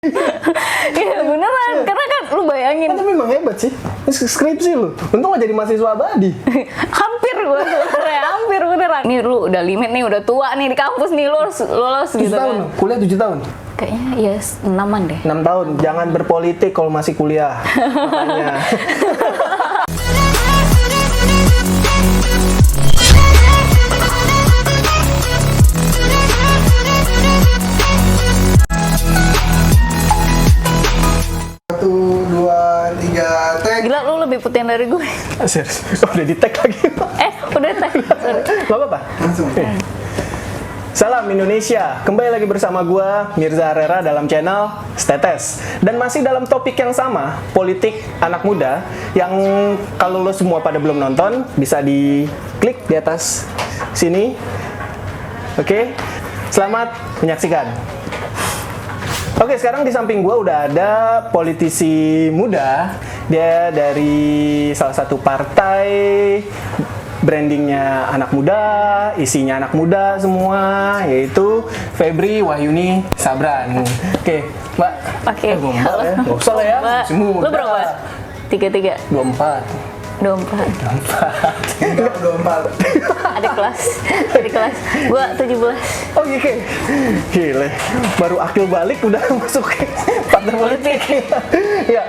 Iya beneran, karena kan lu bayangin. Tapi memang hebat sih, skripsi lu. Untung gak jadi mahasiswa abadi. Hampir gue sebenarnya, hampir beneran. Nih lu udah limit nih, udah tua nih di kampus nih, lu harus lolos 7 gitu tahun, kan. kuliah 7 tahun? Kayaknya ya 6-an deh. 6 tahun, jangan berpolitik kalau masih kuliah. Makanya. Gila lu lebih putih dari gue. Serius, udah di tag lagi. Udah teh. Sorry. Gak apa-apa? Langsung. Salam Indonesia, kembali lagi bersama gua Mirza Arera dalam channel Stetes. Dan masih dalam topik yang sama, politik anak muda. Yang kalau lo semua pada belum nonton, bisa diklik di atas sini. Oke, selamat menyaksikan. Oke, sekarang di samping gua udah ada politisi muda. Dia dari salah satu partai, brandingnya anak muda, isinya anak muda semua, yaitu Febri Wahyuni Sabran. Oke, Mbak. Oke. Mbak ya. Gak usah lah ya. Masih muda. Lu berapa? 33. 24. 24. Adik kelas. Gua 17. Oh iya, gile. Baru akil balik udah masuk partai politik. Ya,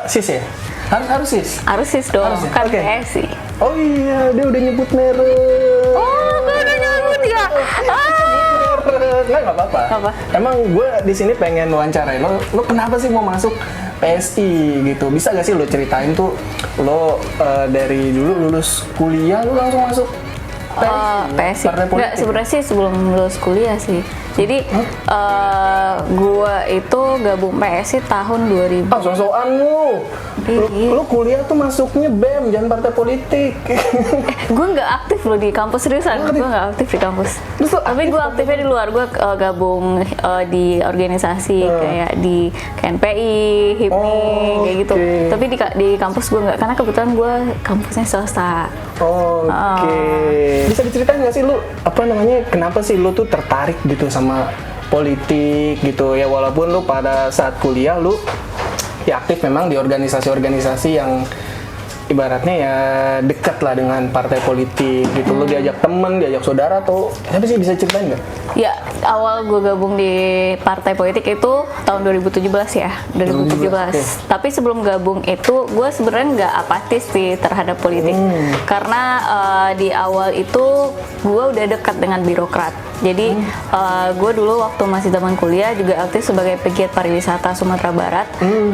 sis ya? Harus sis? Harus sis dong, Harus ya? kan Oke. PSI. Oh iya, dia udah nyebut merek. Oh, gue udah nyebut ya? Nggak apa-apa. Apa? Emang gue di sini pengen wawancarai lo kenapa sih mau masuk PSI gitu? Bisa gak sih lo ceritain tuh lo dari dulu lulus kuliah lo langsung masuk PSI. Partai politik? Enggak, sebenarnya sih sebelum lulus kuliah sih. Jadi gua itu gabung PSI tahun 2000. Ah, so-soan lu. Lu kuliah tuh masuknya BEM, jangan partai politik. Gue nggak aktif loh di kampus, seriusan. Gue nggak aktif di kampus. Tapi gue aktifnya di luar. Gue gabung di organisasi kayak di KNPI, HIPMI, kayak gitu. Tapi di kampus gue nggak, karena kebetulan gue kampusnya swasta. Bisa diceritain nggak sih lu apa namanya, kenapa sih lu tuh tertarik gitu sama politik gitu ya, walaupun lu pada saat kuliah lu ya aktif memang di organisasi-organisasi yang ibaratnya ya dekat lah dengan partai politik gitu. Lu diajak temen, diajak saudara tuh, tapi sih bisa ceritain nggak? Ya, awal gue gabung di partai politik itu tahun 2017 ya, 2017. Tapi sebelum gabung itu, gue sebenarnya nggak apatis sih terhadap politik. Karena di awal itu, gue udah dekat dengan birokrat. Jadi, gue dulu waktu masih zaman kuliah juga aktif sebagai pegiat pariwisata Sumatera Barat.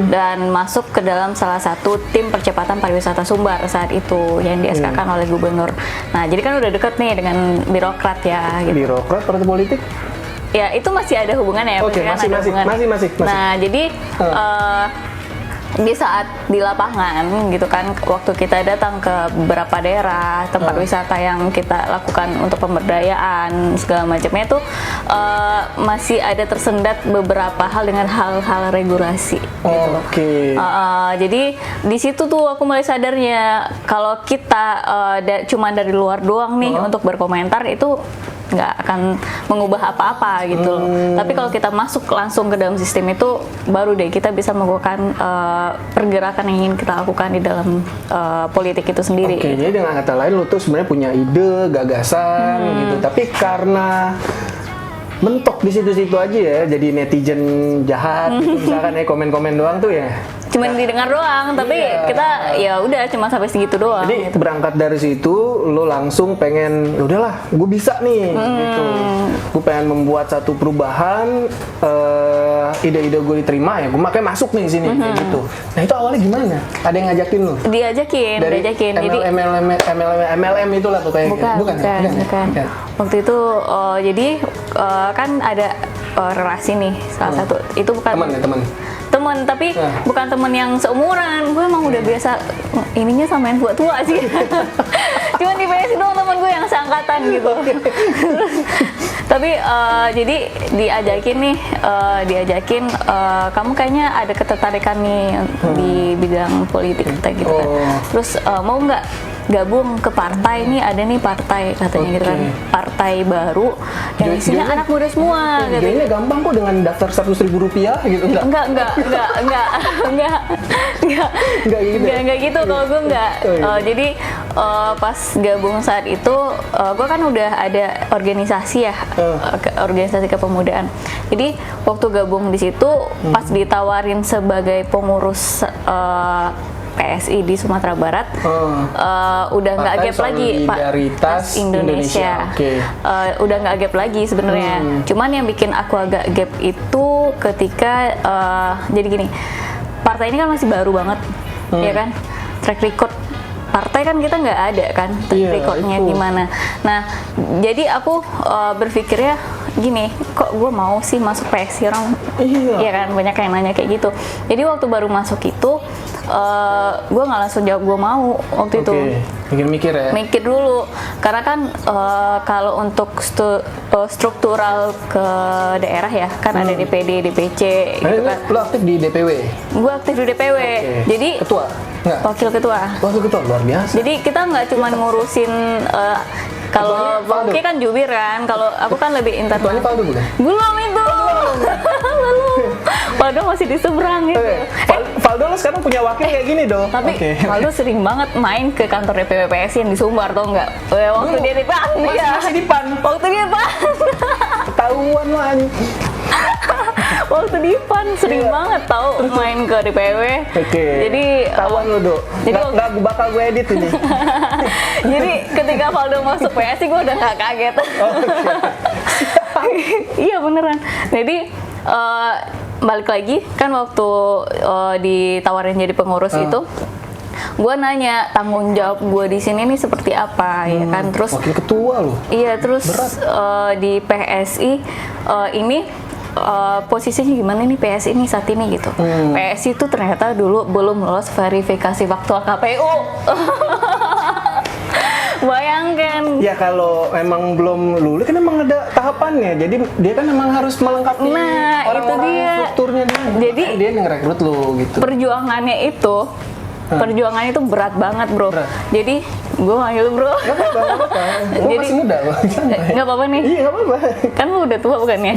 Dan masuk ke dalam salah satu tim percepatan pariwisata Sumbar saat itu, yang di SK-kan oleh gubernur. Nah, jadi kan udah dekat nih dengan birokrat ya. Gitu. Birokrat, partai politik? Ya, itu masih ada hubungannya. Oke, kan masih. Nah, jadi di saat di lapangan gitu kan, waktu kita datang ke beberapa daerah tempat wisata yang kita lakukan untuk pemberdayaan segala macamnya itu masih ada tersendat beberapa hal dengan hal-hal regulasi. Gitu. Jadi di situ tuh aku mulai sadarnya kalau kita cuma dari luar doang nih untuk berkomentar itu nggak akan mengubah apa-apa gitu. Tapi kalau kita masuk langsung ke dalam sistem itu, baru deh kita bisa melakukan pergerakan yang ingin kita lakukan di dalam politik itu sendiri. Oke, jadi dengan kata lain lu tuh sebenarnya punya ide, gagasan gitu, tapi karena mentok di situ-situ aja ya, jadi netizen jahat gitu, misalkan ya komen-komen doang tuh ya. Cuman didengar doang, tapi kita ya udah cuma sampai segitu doang. Jadi gitu. berangkat dari situ, lo langsung pengen, udahlah, gue bisa nih, gitu. Gue pengen membuat satu perubahan, ide-ide gue diterima ya, gue makanya masuk nih sini, kayak gitu. Nah itu awalnya gimana? Ada yang ngajakin lo? Diajakin. Jadi MLM itulah pokoknya. Bukan. Waktu itu jadi kan ada relasi nih salah satu. Itu bukan teman, tapi bukan teman yang seumuran. Gue emang udah biasa ininya sama yang tua-tua sih. Cuman di PSI doang teman gue yang seangkatan gitu. Tapi jadi diajakin kamu kayaknya ada ketertarikan nih di bidang politik gitu kan. Terus mau nggak gabung ke partai nih, ada nih partai katanya gitu kan, partai baru yang isinya Join- anak muda semua gitu. Joinnya gampang kok dengan daftar Rp100.000 gitu enggak? Enggak Enggak gitu. Enggak gitu kalau gue enggak. Oh, iya. Jadi pas gabung saat itu, gue kan udah ada organisasi ya, organisasi kepemudaan. Jadi waktu gabung di situ, pas ditawarin sebagai pengurus PSI di Sumatera Barat, udah nggak Partai gap lagi Solidaritas Indonesia. Oke. Udah nggak gap lagi sebenarnya. Cuman yang bikin aku agak gap itu ketika jadi gini, partai ini kan masih baru banget, ya kan, track record partai kan kita nggak ada kan, track Iya, recordnya itu. gimana. Nah, jadi aku berpikirnya gini, kok gue mau sih masuk PSI, orang Iya. ya kan, banyak yang nanya kayak gitu. Jadi waktu baru masuk itu, gue nggak langsung jawab gue mau waktu itu. Mikir-mikir ya. Mikir dulu, karena kan kalau untuk struktural ke daerah ya, kan ada DPD, DPC gitu kan. Lo aktif di DPW? Gue aktif di DPW, jadi Ketua? Enggak? wakil ketua. Wakil ketua, luar biasa. Jadi kita nggak cuma ngurusin kalau Ketuanya Valdo? Bangki kan jubir kan, kalau aku kan lebih Ketuanya internal. Valdo bukan? Belum itu. Belum. Valdo masih di seberang itu. Valdo lo sekarang punya wakil kayak gini dong. Tapi Oke. Valdo sering banget main ke kantor DPW PSI yang di Sumbar, tau nggak? Waktu dia di PAN, masih di PAN. Waktu dia di PAN. Ketahuan lo anjing. Waktu di PAN sering banget tau main ke DPW. Oke. Jadi Ketahuan lo, Dok. jadi Nggak bakal gue edit ini. jadi ketika Valdo masuk PSI gue udah nggak kaget. Iya beneran. Jadi balik lagi kan waktu ditawarin jadi pengurus itu, gue nanya tanggung jawab gue di sini nih seperti apa ya kan. Terus Wakil ketua lo. iya, terus di PSI ini posisinya gimana nih PSI ini saat ini gitu. PSI itu ternyata dulu belum lolos verifikasi faktual KPU. Bayangkan. Ya kalau emang belum lulus kan emang ada tahapannya. Jadi dia kan emang harus melengkapi Nah, itu orang-orang dia. strukturnya dia. Jadi Makanya dia ngerekrut lo gitu. perjuangannya itu berat banget bro. Berat. Jadi gue manggil bro. Gak apa-apa, gak apa-apa. Lo Jadi- masih muda lo. Santai. Nggak apa-apa nih. Iya gak apa-apa. Kan lu udah tua bukan ya?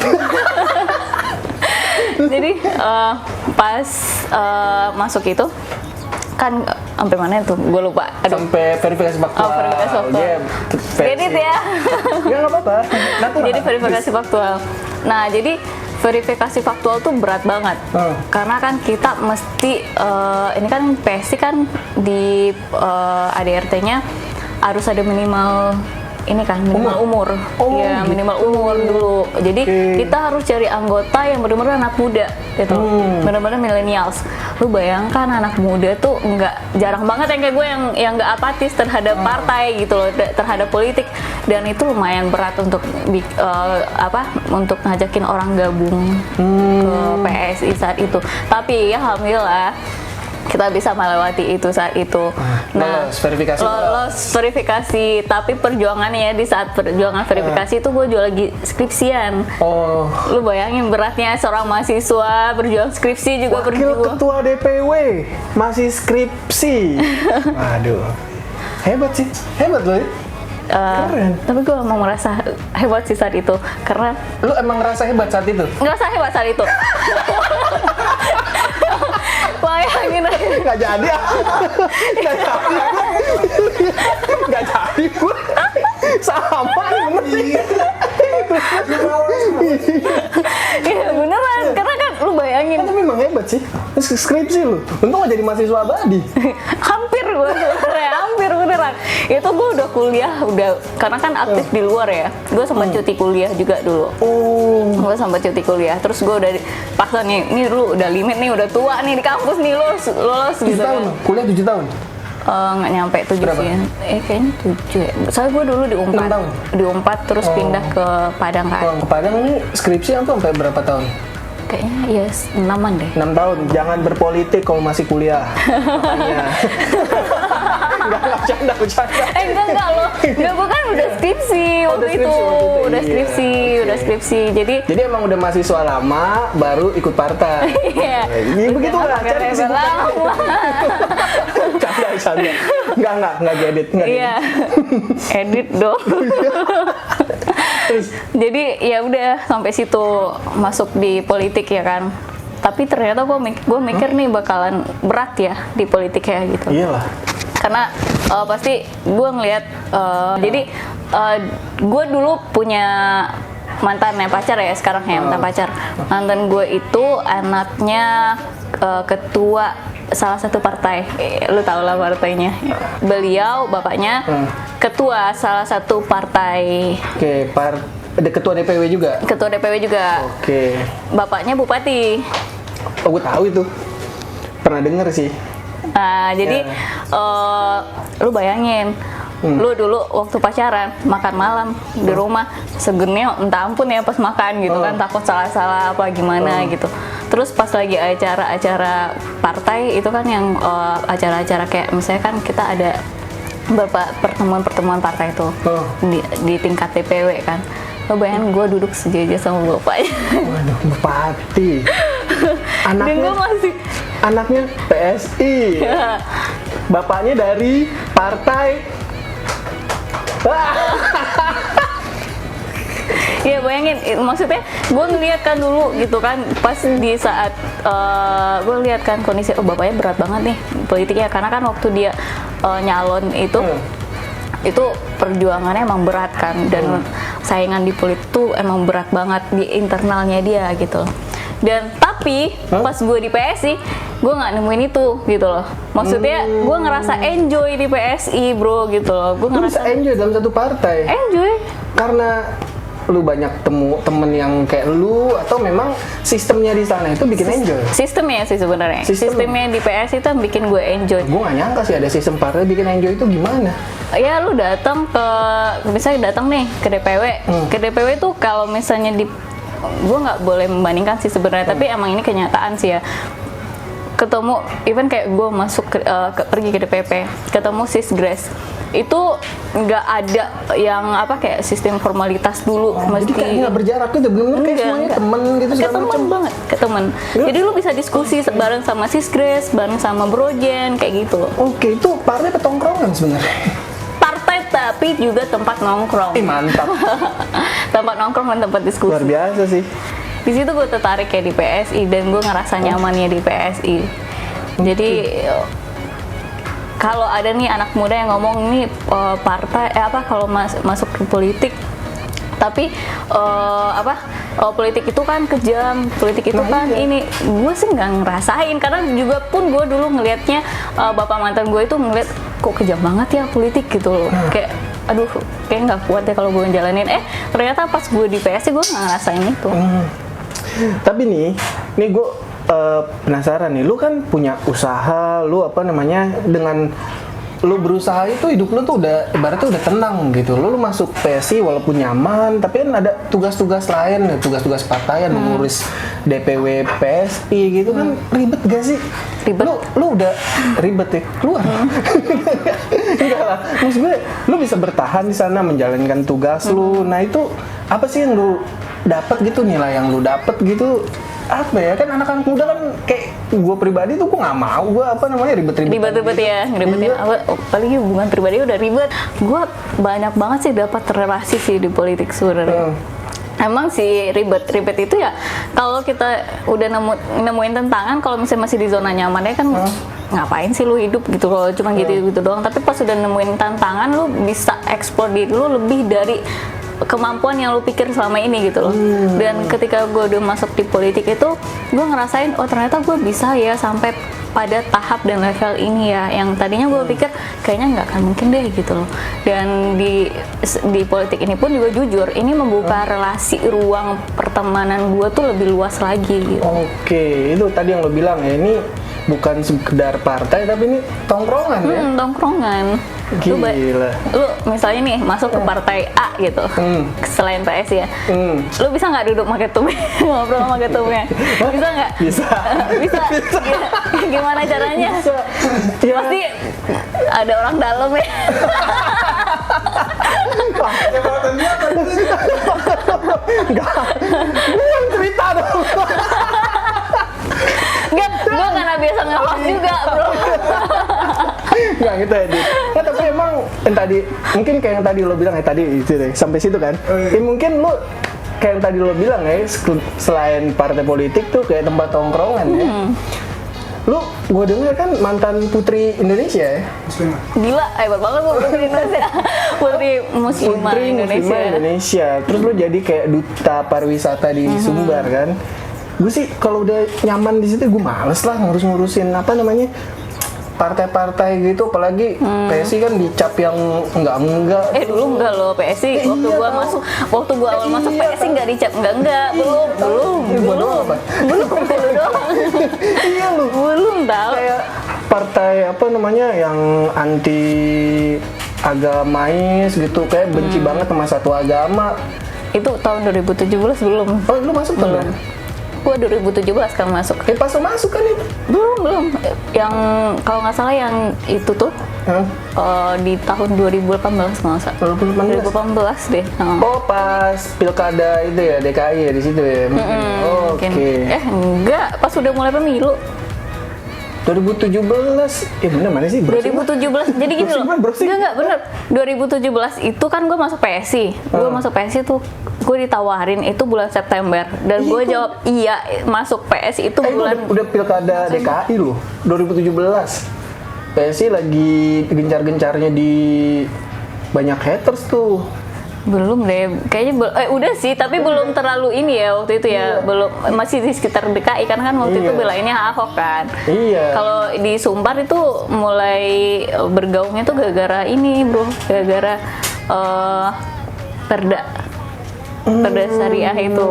Jadi pas masuk itu kan sampai mana tuh? Gue lupa. Aduh. Sampai verifikasi faktual. Oh, verifikasi faktual. Dia Edit ya. Ya nggak apa-apa. Natural. Jadi verifikasi faktual. Nah, jadi verifikasi faktual tuh berat banget. Karena kan kita mesti ini kan PSI kan di ADRT-nya harus ada minimal ini kan minimal umur. Oh, Ya, gitu. minimal umur dulu. Jadi kita harus cari anggota yang benar-benar anak muda gitu. Benar-benar millennials. Lu bayangkan anak muda tuh jarang banget yang kayak gue yang nggak apatis terhadap partai gitu loh, terhadap politik, dan itu lumayan berat untuk untuk ngajakin orang gabung ke PSI saat itu. Tapi ya alhamdulillah kita bisa melewati itu saat itu. Lolos verifikasi. Lolos verifikasi, tapi perjuangannya di saat perjuangan verifikasi itu gue juga lagi skripsian. Oh. Lu bayangin beratnya seorang mahasiswa berjuang skripsi juga Wakil berjuang. ketua DPW masih skripsi. Aduh. Hebat sih. Hebat loh. Keren. Tapi gue mau merasa hebat sih saat itu, karena Lu emang ngerasa hebat saat itu? nggak usah hebat saat itu. Bayangin aja. Gak jadi ah. Gak jadi. Gak jadi gue. Sama bener. Iya beneran, karena kan lu bayangin Tapi memang hebat sih. Terus skripsi lu. Untung gak jadi mahasiswa abadi. hampir gue sebenarnya, hampir beneran. Itu gue udah kuliah, karena kan aktif di luar ya. Gue sempat cuti kuliah juga dulu. Oh. Gue sempat cuti kuliah, terus gue udah paksa nih lu udah limit nih, udah tua nih di kampus nih, lulus 7 gitu tahun kan. lo? Kuliah 7 tahun? Nggak nyampe 7 Berapa? sih. Kayaknya 7 ya. Soalnya gue dulu di 6 Unpad. tahun? Di Unpad terus pindah ke Padang kan. Ke Padang ini skripsi apa sampai berapa tahun? Kayaknya ya 6-an deh. 6 tahun. Jangan berpolitik kalau masih kuliah. Makanya. Enggak, bercanda. Enggak loh. Enggak, gue kan udah skripsi waktu itu. Udah skripsi. Jadi emang udah mahasiswa lama, baru ikut partai. iya. Begitu lah, cari kesibukan. Canda. Enggak diedit. Iya. Edit dong. Jadi ya udah sampai situ masuk di politik ya kan. Tapi ternyata gue mikir nih bakalan berat ya di politik ya gitu. Iyalah. Karena pasti gue ngelihat jadi gue dulu punya mantan pacar ya sekarang ya mantan pacar. Mantan gue itu anaknya ketua salah satu partai. Lu tau lah partainya. Beliau bapaknya ketua salah satu partai. Oke, ada ketua DPW juga. Ketua DPW juga. Oke. Bapaknya bupati. Oh, gue tahu itu. Pernah denger sih. Jadi lu bayangin, lu dulu waktu pacaran makan malam di rumah segennya minta ampun ya pas makan gitu kan, takut salah-salah apa gimana gitu. Terus pas lagi acara-acara partai itu kan yang acara-acara kayak misalnya kan kita ada beberapa pertemuan partai itu di tingkat DPW kan. Lo bayangin gue duduk sejajar sama bapaknya. Waduh, bupati. Dan gue anaknya PSI. Bapaknya dari partai. Iya bayangin, maksudnya gue ngeliat kan dulu gitu kan, pas di saat gue lihat kan kondisi bapaknya berat banget nih politiknya, karena kan waktu dia nyalon itu perjuangannya emang berat kan, dan saingan di politik tuh emang berat banget di internalnya dia gitu. Dan tapi pas gue di PSI gue nggak nemuin itu gitu loh, maksudnya gue ngerasa enjoy di PSI bro gitu loh. Gue ngerasa bisa enjoy dalam satu partai karena lu banyak temen yang kayak lu, atau memang sistemnya di sana itu bikin enjoy? Sistemnya sih sebenarnya. Sistemnya di PSI itu yang bikin gue enjoy. Gue gak nyangka sih ada sistem partai bikin enjoy itu gimana? Ya lu datang misalnya datang nih ke DPW. Ke DPW itu kalau misalnya gue nggak boleh membandingkan sih sebenarnya, tapi emang ini kenyataan sih ya. Ketemu even kayak gue masuk pergi ke DPP, ketemu Sisgres itu nggak ada yang kayak sistem formalitas dulu jadi kayak nggak berjarak gitu, bener-bener kayak semuanya temen gitu, kayak temen banget, kayak temen. Jadi lu bisa diskusi bareng sama Sisgres, bareng sama Brojen kayak gitu. Oke, itu partai petongkrongan sebenarnya. Partai tapi juga tempat nongkrong. Mantap. Tempat nongkrong dan tempat diskusi. Luar biasa sih. Di situ gue tertarik ya di PSI, dan gue ngerasa nyamannya di PSI. Jadi kalau ada nih anak muda yang ngomong nih partai kalau masuk ke politik, tapi politik itu kan kejam, politik itu kan ini, gue sih nggak ngerasain, karena juga pun gue dulu ngelihatnya bapak mantan gue itu ngeliat kok kejam banget ya politik gitu loh, kayak aduh kayak nggak kuat ya kalau gue ngejalanin. Ternyata pas gue di PSI gue nggak ngerasain itu. Tapi nih gue penasaran nih, lu kan punya usaha, lu dengan lu berusaha itu hidup lu tuh udah ibaratnya udah tenang gitu. Lu masuk PSI walaupun nyaman, tapi kan ada tugas-tugas lain, tugas-tugas partai yang mengurus DPW PSI gitu kan, ribet gak sih? Ribet. Lu udah ribet ya, keluar. Enggak lah, maksud gue lu bisa bertahan di sana menjalankan tugas lu. Nah itu apa sih yang lu dapat gitu, nilai yang lu dapat gitu? Apa ya, kan anak-anak muda kan kayak gue pribadi tuh gue nggak mau ribet-ribet ya, ngeribetin apalagi hubungan pribadi udah ribet. Gue banyak banget sih dapat relasi sih di politik sebenarnya. Emang sih ribet itu ya kalau kita udah nemuin tantangan. Kalau misalnya masih di zona nyaman ya kan ngapain sih lu hidup gitu loh, cuma gitu doang. Tapi pas udah nemuin tantangan, lu bisa eksplor diri lu lebih dari kemampuan yang lu pikir selama ini gitu loh. Dan ketika gue udah masuk di politik itu, gue ngerasain ternyata gue bisa ya sampai pada tahap dan level ini ya, yang tadinya gue pikir kayaknya nggak akan mungkin deh gitu loh. Dan di politik ini pun juga jujur, ini membuka relasi, ruang pertemanan gue tuh lebih luas lagi gitu. Oke, itu tadi yang lo bilang ya, ini bukan sekedar partai tapi ini tongkrongan ya. Tongkrongan. Gila. Lu misalnya nih masuk ke partai A gitu, selain PS ya, lu bisa nggak duduk pakai tum, ngobrol sama ketumnya? Bisa nggak? Bisa. Bisa. Gimana caranya? Bisa. Ya. Pasti ada orang dalam ya. Wah, jabatan dia apa sih? Enggak. Lu yang cerita dong. Enggak, gue karena biasa nge-host juga bro. Nggak gitu ya, Dit. Nah, tapi emang yang tadi, mungkin kayak yang tadi lo bilang ya tadi itu deh, sampai situ kan. Ya, mungkin lo kayak yang tadi lo bilang ya, selain partai politik tuh kayak tempat tongkrongan ya. Lu, gue denger kan mantan putri Indonesia ya? Gila, hebat banget lu putri Indonesia. Putri muslimah Indonesia. Terus lu jadi kayak duta pariwisata di Sumbar kan? Gue sih kalau udah nyaman di situ gue males lah ngurusin apa namanya partai-partai gitu, apalagi PSI kan dicap yang enggak. Dulu enggak loh PSI. Waktu gua awal masuk PSI enggak dicap enggak. Belum. Belum. Iya lu. Belum tahu. Kayak partai apa namanya yang anti agamais gitu, kayak benci banget sama satu agama. Itu tahun 2017 belum. Oh, lu masuk belum? Gua 2017 kan masuk. Pas lu masuk kan itu? Belum. Yang kalau nggak salah yang itu tuh di tahun 2018 nggak salah. 2018 deh. Oh, pas pilkada itu ya DKI ya di situ ya. Oke. Enggak, pas udah mulai pemilu. 2017, bener mana sih? 2017, jadi gini loh. Enggak, bener. 2017 itu kan gue masuk PSI. Gue masuk PSI tuh, gue ditawarin itu bulan September. Dan gue jawab iya, masuk PSI itu bulan... Udah pilkada DKI loh, 2017. PSI lagi gencar-gencarnya di banyak haters tuh. Belum deh, kayaknya udah sih, tapi belum terlalu ini ya waktu itu ya, belum, masih di sekitar DKI kan waktu itu belainnya Ahok kan. Iya. Kalau di Sumbar itu mulai bergaungnya tuh gara-gara ini bro, gara-gara perda syariah itu.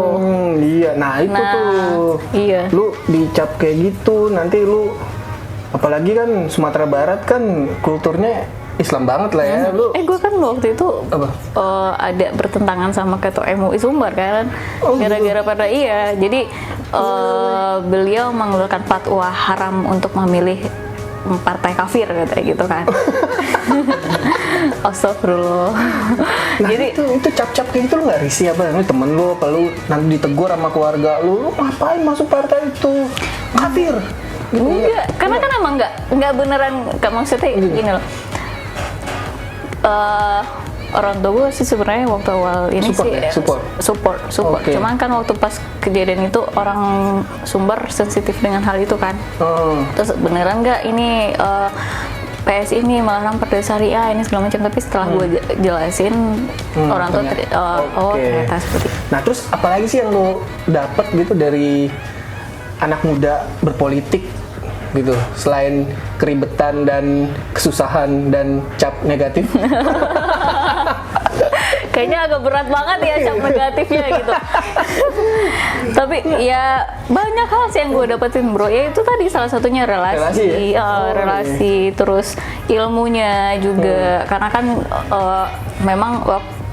Iya, nah itu tuh. Iya. Lu dicap kayak gitu, nanti lu apalagi kan Sumatera Barat kan kulturnya Islam banget lah ya. Lu gue kan waktu itu ada bertentangan sama ketua MUI Sumbar kan, gara-gara pada jadi beliau mengeluarkan fatwa haram untuk memilih partai kafir kayak gitu kan. Astagfirullah. Nah, jadi itu cap-cap kayak gitu lu nggak risih apa? Ini temen lu apa lu nanti ditegur sama keluarga lu ngapain masuk partai itu kafir? Enggak, karena kan emang nggak beneran, maksudnya gini loh. Orang tua gue sih sebenarnya waktu awal ini support. Okay. Cuman kan waktu pas kejadian itu orang Sumbar sensitif dengan hal itu kan. Terus beneran nggak ini PSI ini melarang partai syariah ini segala macam, tapi setelah gue jelasin orang tua ternyata seperti itu. Nah terus apalagi sih yang lo dapet gitu dari anak muda berpolitik gitu, selain keribetan dan kesusahan dan cap negatif? Kayaknya agak berat banget ya cap negatifnya gitu. Tapi ya banyak hal sih yang gue dapetin bro, ya itu tadi salah satunya relasi, terus ilmunya juga, karena kan memang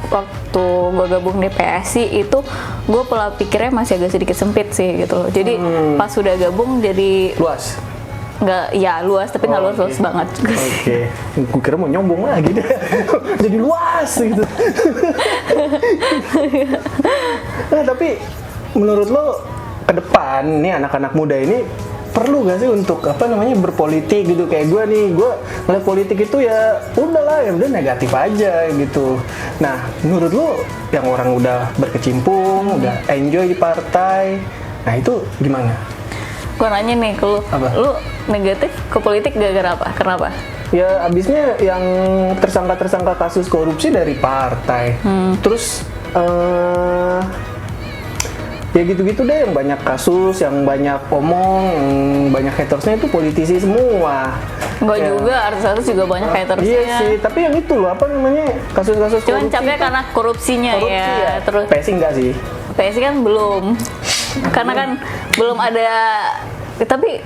waktu gue gabung di PSI itu gue pola pikirnya masih agak sedikit sempit sih gitu loh. Jadi pas sudah gabung jadi luas. Nggak, ya luas tapi nggak luas banget. Oke. Gue kira mau nyombong lagi deh. Jadi luas gitu. Nah tapi menurut lo ke depan nih anak-anak muda ini perlu gak sih untuk berpolitik gitu? Kayak gue nih, gue ngeliat politik itu ya udahlah, ya udah negatif aja gitu. Nah menurut lo yang orang udah berkecimpung, udah enjoy di partai, nah itu gimana? Gue nanya nih ke lu negatif ke politik gara-gara apa? Kenapa? Ya abisnya yang tersangka kasus korupsi dari partai. Terus ya gitu-gitu deh, yang banyak kasus, yang banyak omong, yang banyak hatersnya itu politisi semua. Enggak ya. Juga, artis-artis juga banyak hatersnya. Iya sih, tapi yang itu loh, kasus-kasus korupsi. Cuman capnya karena korupsi ya. Terus PSI enggak sih? PSI kan belum. Karena kan belum ada, tapi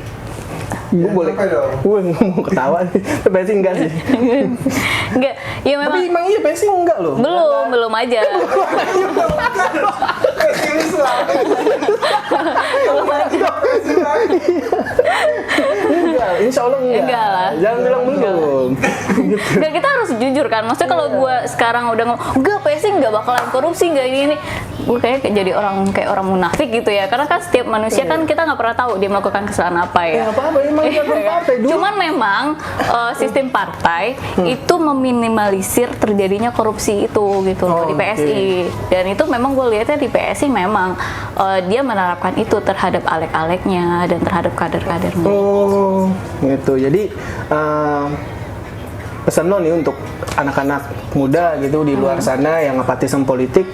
Gue boleh, capek dong. gue mau ketawa nih, tapi PSI enggak sih. Enggak, ya memang Tapi emang iya PSI enggak loh. belum aja. Pesimis lah. Enggak, insya Allah enggak. Enggak lah. Jangan bilang belum. Enggak, kita harus jujur kan. Maksudnya kalau gue sekarang udah ngomong, enggak PSI enggak bakalan korupsi, enggak ini. Gue kayak jadi kayak orang munafik gitu ya. Karena kan setiap manusia kan kita nggak pernah tahu dia melakukan kesalahan apa ya. Nggak apa-apa, emang Iya itu kan? partai dulu. Cuman memang sistem partai itu meminimalisir terjadinya korupsi itu gitu loh di Oke. PSI. Dan itu memang gue lihatnya di PSI memang dia menerapkan itu terhadap alek-aleknya dan terhadap kader-kadernya. Oh, gitu. Jadi pesan lo nih untuk anak-anak muda gitu di luar sana yang apatis sama politik,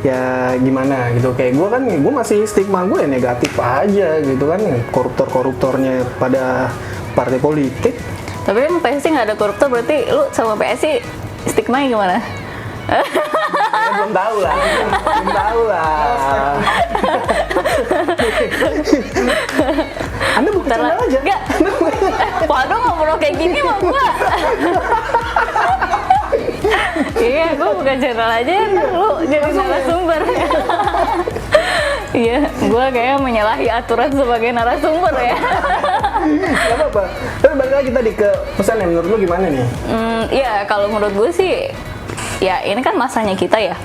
ya gimana gitu. Kayak gue masih stigma gue ya negatif aja gitu kan, koruptor-koruptornya pada partai politik. Tapi emang PSI nggak ada koruptor, berarti lu sama PSI stigma gimana? Ya, belum tahu lah. Anda buka channel aja. Enggak. Waduh, ngobrol kayak gini mah gua. Iya, gua bukan channel aja, ntar lu jadi narasumber. Iya, gua kayak menyalahi aturan sebagai narasumber ya. Gak apa-apa. Tapi balik lagi tadi ke pesannya, menurut lu gimana nih? Iya, kalau menurut gue sih, ya ini kan masanya kita ya.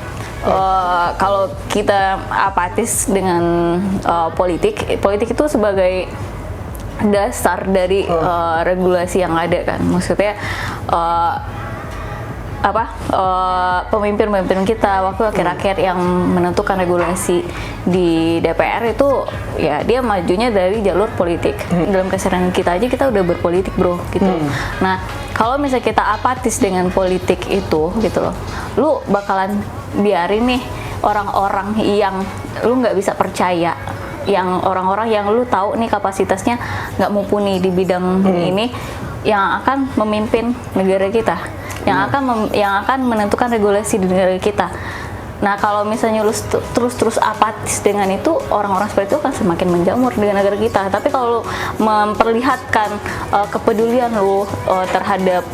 Kalau kita apatis dengan politik itu sebagai dasar dari regulasi yang ada kan. Maksudnya pemimpin-pemimpin kita waktu akhir-akhir yang menentukan regulasi di DPR itu ya dia majunya dari jalur politik. Dalam keseharian kita aja kita udah berpolitik bro gitu. Nah kalau misalnya kita apatis dengan politik itu gitu loh, lu bakalan biarin nih orang-orang yang lu nggak bisa percaya, yang orang-orang yang lu tahu nih kapasitasnya nggak mumpuni di bidang ini, yang akan memimpin negara kita, yang akan menentukan regulasi di negara kita. Nah kalau misalnya lu terus apatis dengan itu, orang-orang seperti itu akan semakin menjamur di negara kita. Tapi kalau lu memperlihatkan kepedulian lu terhadap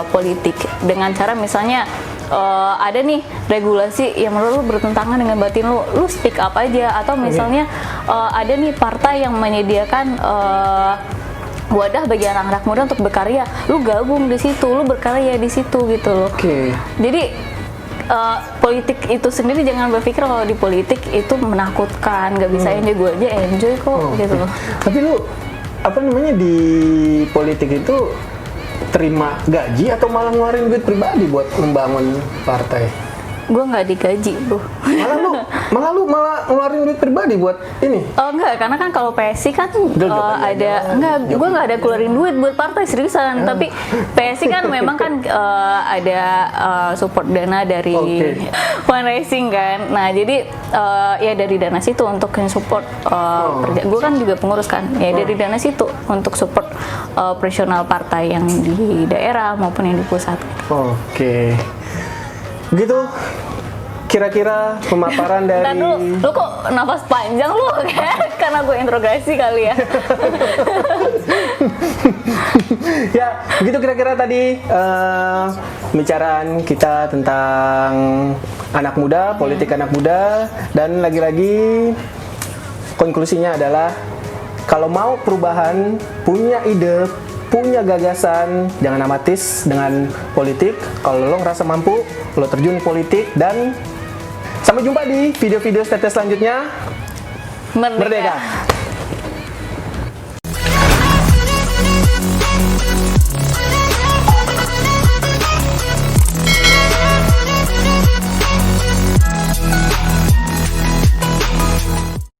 politik dengan cara misalnya ada nih regulasi yang menurut lu bertentangan dengan batin lu speak up aja. Atau misalnya ada nih partai yang menyediakan wadah bagi anak-anak muda untuk berkarya, lu gabung di situ, lu berkarya di situ gitu loh. Jadi politik itu sendiri jangan berpikir kalau di politik itu menakutkan, nggak bisa enjoy, gue aja enjoy kok gitu loh. Tapi lu apa namanya di politik itu terima gaji atau malah ngeluarin duit pribadi buat membangun partai? Gue nggak digaji bro. Malah lu ngeluarin duit pribadi buat ini? Oh enggak, karena kan kalau PSI kan gue nggak ada keluarin duit buat partai seriusan. Tapi PSI kan memang kan ada support dana dari fundraising kan. Nah jadi ya dari dana situ untuk support gue kan juga pengurus kan. Ya dari dana situ untuk support operasional partai yang di daerah maupun yang di pusat. Oke. Gitu kira-kira pemaparan dari... Ntar lu kok nafas panjang lu? Karena gue interogasi kali ya. Ya, begitu kira-kira tadi pembicaraan kita tentang anak muda, politik anak muda. Dan lagi-lagi konklusinya adalah kalau mau perubahan, punya ide, punya gagasan, jangan amatis dengan politik. Kalau lo ngerasa mampu, lo terjun politik. Dan sampai jumpa di video-video status selanjutnya. Merdeka!